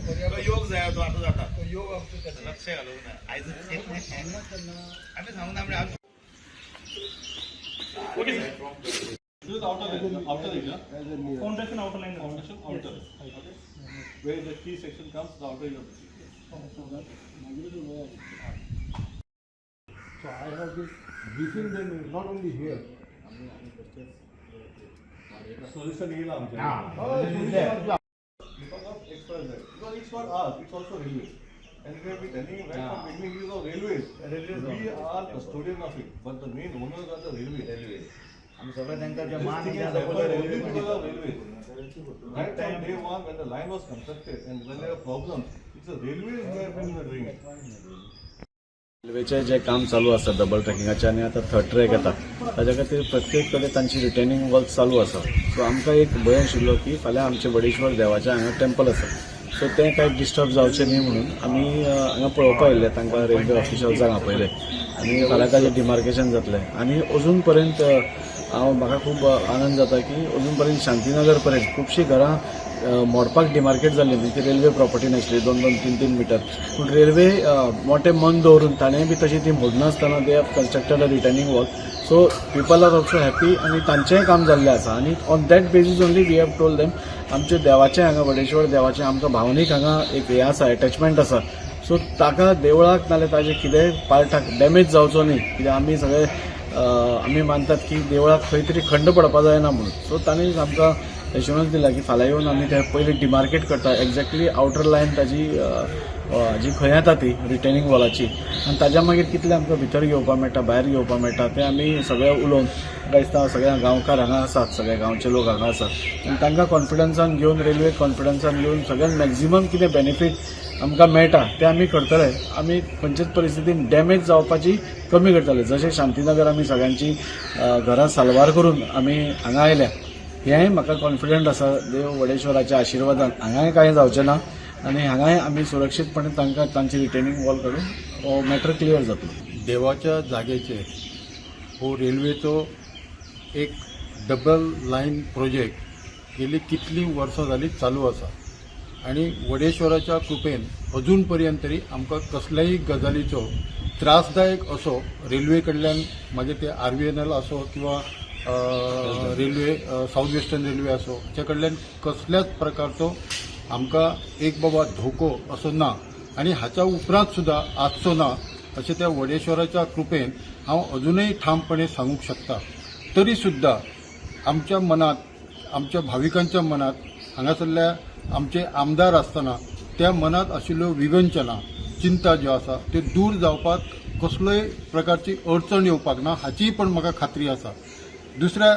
योग जाय तो आता जाता योग लक्ष घालून आयज आम्ही सांगून आम्ही okay sir This is outer area. Foundation outer line. Foundation outer. Okay. Where the key section comes, the outer area. So I have been briefing them not only here. Solution is because of XYZ. Because it's not us, it's also railway. And we have been telling you right from beginning, these are railways. We are custodian of it, but the main owners are the railways. आम्ही सगळं त्यांचा This thing is happened only because of railways. Right from day one, when the line was constructed and when there were problems, it's the railways who have been doing it. रेल्वेचे जे काम चालू आसा double ट्रॅकिंगाचे आनी आतां third track येता ताच्या खातीर प्रत्येक कडेन तांची रिटेनिंग वर्क चालू आसा. सो आमकां एक भंय आशिल्लो की फाल्यां आमचे बडेश्वर देवाचें हांगा टेम्पल आसा, सो तें कांय डिस्टर्ब जावचें न्ही म्हणून आमी हांगा पळोवपा येयले तांकां रेल्वे ऑफिशल्सांक आपयले आनी फाल्यां ताचें डिमार्केशन जातलें. आनी अजून पर्यंत म्हाका खूब आनंद जाता की अजून पर्यंत शांतीनगर पर्यंत खुबशीं घरां मोडपाक डिमार्केट जाल्ली, म्हणजे रेल्वे प्रॉपर्टी नाशिल्ली 2-3 मिटर, पूण रेल्वे मोठें मन दवरून ताणेंय बी तशी ती मोडनासतना they have constructed a returning wall. So people are also happy आनी तांचेंय काम जाल्लें आसा. आनी on that basis only we have told them आमचे देवाचें हांगा बडेश्वर देवाचें आमकां भावनीक हांगा एक हें आसा, अटॅचमेंट आसा. सो ताका देवळाक नाल्यार ताजे कितेंय पार्टाक डॅमेज जावचो न्ही, कित्याक आमी सगळे आमी मानतात की देवळाक खंय तरी खंड पडपा जायना म्हणून. सो तांणी आमकां एश्युरन्स दिला की फाल्यां येवन आमी ते पयलीं डिमार्केट करता एक्झॅक्टली आउटर लायन ताजी जी खंय येता ती रिटेनिंग वॉलाची, आनी ताज्या मागीर कितलें आमकां भितर घेवपाक मेळटा भायर घेवपाक मेळटा तें आमी सगळे उलोवन क्रायस्तांव सगळ्या गांवकार हांगा आसात, सगळे गांवचे लोक हांगा आसात, आनी तांकां कॉन्फिडन्सान घेवन रेल्वे कॉन्फिडन्सान घेवन सगळ्यांक मॅक्झिमम कितें बेनिफीट आमकां मेळटा तें आमी करतले. आमी खंयचेच परिस्थितीन डॅमेज जावपाची कमी करतले. जशें शांतीनगर आमी सगळ्यांची घरां साल्वार करून आमी हांगा आयल्या, हेंय म्हाका कॉन्फिडंट आसा देव वडेश्वराच्या आशिर्वादान हांगाय कांय जावचें ना आनी हांगाय आमी सुरक्षीतपणे तांकां तांची रिटेनिंग वॉल काडून हो मॅटर क्लियर जातलो. देवाच्या जागेचेर हो रेल्वेचो एक डबल लायन प्रोजेक्ट गेली कितलीं वर्सां जालीं चालू आसा आनी वडेश्वराच्या कृपेन अजून पर्यंत तरी आमकां कसल्याय गजालीचो त्रासदायक असो रेल्वे कडल्यान मागीर ते RVNL असो किंवा रेल्वे साऊथ वेस्टर्न रेल्वे असो हाचे कडल्यान कसल्याच प्रकारचो आमकां एक बाबा धोको असो ना आनी हाच्या उपरांत सुद्दां आसचो ना अशें त्या वडेश्वराच्या कृपेन हांव अजूनय ठामपणे सांगूंक शकता. तरी सुद्दां आमच्या मनात आमच्या भाविकांच्या मनात हांगासरल्या आमचे आमदार आसतना त्या मनात आशिल्ल्यो विगंचना चिंता ज्यो आसा त्यो दूर जावपाक कसलोय प्रकारची अडचण येवपाक ना हाची पण म्हाका खात्री आसा. दुसऱ्या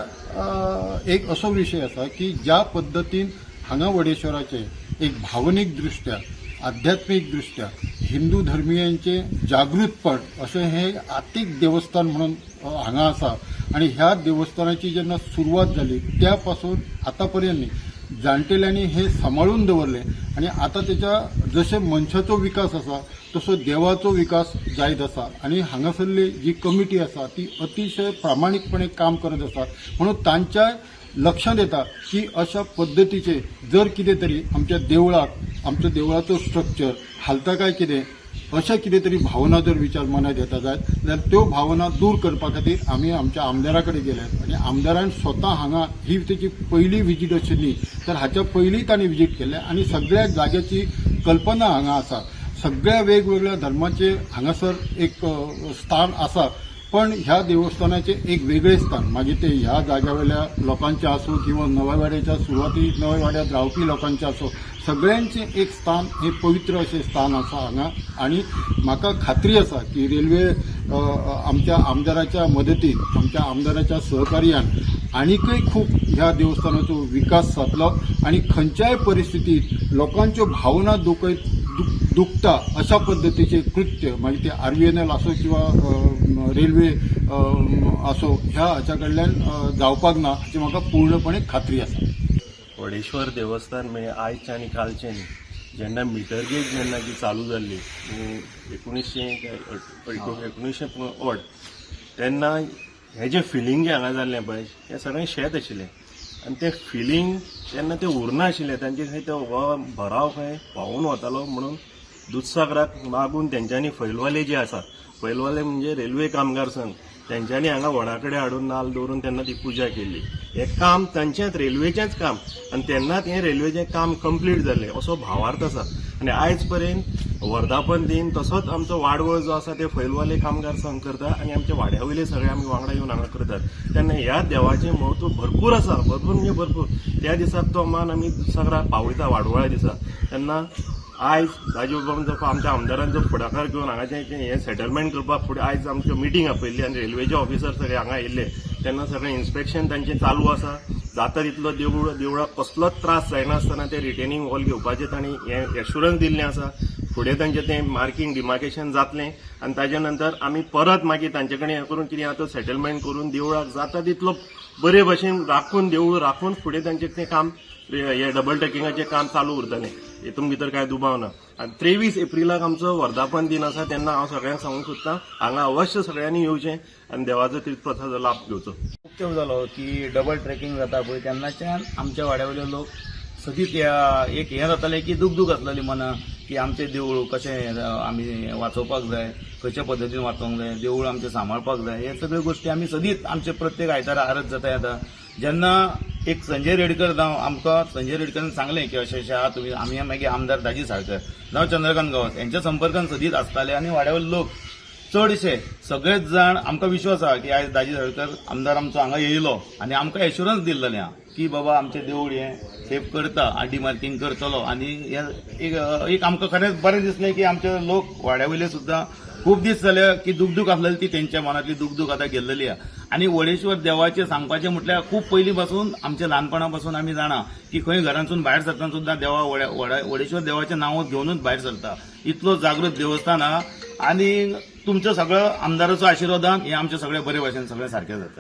एक असो विशय आसा की ज्या पद्दतीन हांगा वडेश्वराचे एक भावनीक दृश्ट्या आध्यात्मीक दृश्ट्या हिंदू धर्मियांचे जागृतपण अशें हें आतीक देवस्थान म्हणून हांगा आसा आनी ह्या देवस्थानाची जेन्ना सुरवात जाली त्या पासून आतां पर्यंत जाणटेल्यांनी हे सांबाळून दवरलें आनी आतां तेच्या जशें मनशाचो विकास आसा तसो देवाचो विकास जायत आसा आनी हांगासरली जी कमिटी आसा ती अतिशय प्रामाणीकपणे काम करत आसा. म्हणून तांच्या लक्षात येता की अशा पद्दतीचे जर कितें तरी आमच्या देवळाक आमच्या देवळाचो स्ट्रक्चर हालता काय कितें अशा कितें तरी भावना जर विचार मनात येता जायत जाल्यार त्यो भावना दूर करपा खातीर आमी आमच्या आमदारा कडेन गेल्यात आनी आमदारान स्वता हांगा ही तेची पयली विजीट आशिल्ली तर हाच्या पयलीं तांणी विजीट केल्या आनी सगळ्या जाग्याची कल्पना हांगा आसा. सगळ्या वेगवेगळ्या धर्माचे हांगासर एक स्थान आसा पण ह्या देवस्थानाचे एक वेगळे स्थान मागीर ते ह्या जाग्यावयल्या लोकांचे आसूं किंवा नव्या वाड्याच्या सुरवाती नव्या वाड्यात रावपी लोकांचे आसूं सगळ्यांचे एक स्थान हे पवित्र अशें स्थान आसा हांगा. आनी म्हाका खात्री आसा की रेल्वे आमच्या आमदाराच्या मदतीन आमच्या आमदाराच्या सहकार्यान आनीकय खूब ह्या देवस्थानाचो विकास जातलो आनी खंयच्याय परिस्थितीत लोकांच्यो भावना दुखता अशा पद्दतीचे कृत्य मागीर ते RVNL असो किंवा रेल्वे असो ह्या हाच्या कडल्यान जावपाक ना हाची म्हाका पूर्णपणे खात्री आसा. वडेश्वर देवस्थान म्हणजे आयचे आनी कालचे न्ही. जेन्ना मिटर गेज जेन्ना की चालू जाल्ली 1908 तेन्ना हें जें फिलींग जें हांगा जाल्लें पळय हें सगळें शेत आशिल्लें आनी तें फिलींग तेन्ना तें उरनाशिल्लें तांचे खंय तो हो भराव खंय व्हांवून वतालो म्हणून दुधसागराक मागून तेंच्यांनी फैलवाले जे आसा फैलवाले म्हणजे रेल्वे कामगार संघ तेंच्यांनी हांगा व्हडा कडेन हाडून नाल्ल दवरून तेन्ना ती पुजा केल्ली. हें काम तांचेंच रेल्वेचेंच काम आनी तेन्नाच हें रेल्वेचें काम कंप्लीट जाल्लें असो भावार्थ आसा. आनी आयज पर्यंत वर्धापन दिन तसोच आमचो वाडवळ जो आसा ते फैलवाले कामगार संघ करता आनी आमच्या वाड्या वयले सगळे आमी वांगडा येवन हांगा करतात. तेन्ना ह्या देवाचें म्हत्व भरपूर आसा, भरपूर म्हणजे भरपूर. त्या दिसाक तो मान आमी दुधसागराक पावयता वाडवळा दिसा. तेन्ना आयज राजीव बाबा जो आमच्या आमदारांचो फुडाकार घेवन हांगाचें हें सेटलमेंट करपाक फुडें आयज आमच्यो मिटींग आपयल्ली आनी रेल्वेचे ऑफिसर सगळे हांगा येयले. तेन्ना सगळें इन्स्पेक्शन तांचें चालू आसा. जाता तितलो देवळाक कसलोच त्रास जायनासतना ते रिटेनिंग वॉल घेवपाचें तांणी हें एश्युरन्स दिल्लें आसा. फुडें तांचें तें मार्कींग डिमार्केशन जातलें आनी ताजे नंतर आमी परत मागीर तांचे कडेन हें करून कितें आतां सेटलमेंट करून देवळाक जाता तितलो बरे भशेन राखून देवूळ राखून फुडें तांचें तें काम हे डबल ट्रॅकिंगाचें काम चालू उरतलें. हितून भितर कांय दुबाव ना. आनी 23 एप्रिलाक आमचो वर्धापन दिन आसा तेन्ना हांव सगळ्यांक सांगूंक सोदतां हांगा अवश्य सगळ्यांनी येवचें आनी देवाचो तीर्थप्रसादाचो लाभ घेवचो. मुख्य जालो की डबल ट्रेकिंग जाता पळय तेन्नाच्यान आमच्या वाड्यावयले लोक सदींच एक हें जातालें की दूख आसलेली मना की आमचें देवूळ कशें आमी वाचोवपाक जाय, खंयच्या पद्दतीन वाचोवंक जाय, देवूळ आमचें सांबाळपाक जाय, हे सगळ्यो गोश्टी आमी सदींच आमचे प्रत्येक आयतारा आरत जाता येता. जेन्ना एक संजय रेडकर जावं आमकां संजय रेडकरान सांगलें की अशें अशें आहा तुमी आमी मागीर आमदार दाजी साळकर जावं चंद्रकांत गांवस यांच्या संपर्कान सदींच आसताले आनी वाड्यावयले लोक चडशे सगळेच जाण आमकां विश्वास आहा की आयज दाजी साळकर आमदार आमचो हांगा येयलो आनी आमकां एश्युरन्स दिल्लेलें आहा की बाबा आमचें देवूळ हें सेफ करता आनी डिमार्किंग करतलो. आनी एक आमकां खरेंच बरें दिसलें की आमचे लोक वाड्यावयले सुद्दां खूब दीस जाले की दूख आसलेली ती तेंच्या मनांतली दूख आतां गेल्लेली आहा. आनी वडेश्वर देवाचें सांगपाचें म्हटल्यार खूब पयलीं पासून आमच्या ल्हानपणा पासून आमी जाणा की खंय घरांतसून भायर सरतना सुद्दां देवा वडेश्वर देवाचें नांव घेवनूच भायर सरता. इतलो जागृत देवस्थान आहा आनी तुमचो सगळो आमदाराचो आशिर्वादान हें आमचें सगळें बरे भशेन सगळें सारकें जातलें.